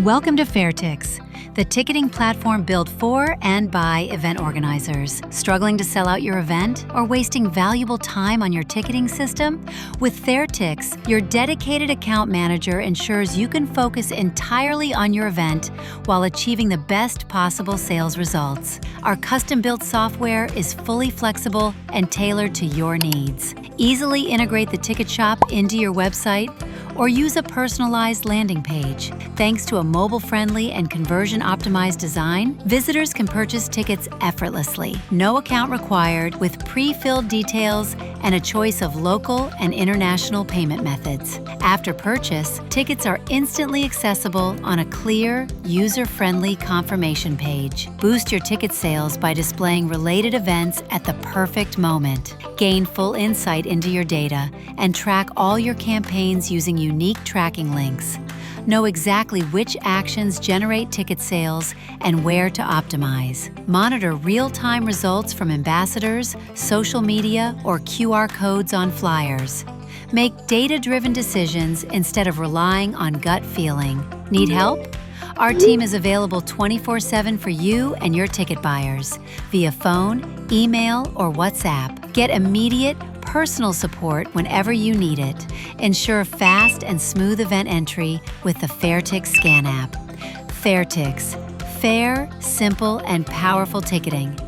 Welcome to Fairtix, the ticketing platform built for and by event organizers. Struggling to sell out your event or wasting valuable time on your ticketing system? With Fairtix, your dedicated account manager ensures you can focus entirely on your event while achieving the best possible sales results. Our custom-built software is fully flexible and tailored to your needs. Easily integrate the ticket shop into your website or use a personalized landing page. Thanks to a mobile-friendly and conversion-optimized design, visitors can purchase tickets effortlessly. No account required, with pre-filled details and a choice of local and international payment methods. After purchase, tickets are instantly accessible on a clear, user-friendly confirmation page. Boost your ticket sales by displaying related events at the perfect moment. Gain full insight into your data and track all your campaigns using unique tracking links. Know exactly which actions generate ticket sales and where to optimize. Monitor real-time results from ambassadors, social media, or QR codes on flyers. Make data-driven decisions instead of relying on gut feeling. Need help? Our team is available 24/7 for you and your ticket buyers via phone, email, or WhatsApp. Get immediate, personal support whenever you need it. Ensure fast and smooth event entry with the Fairtix Scan app. Fairtix. Fair, simple, and powerful ticketing.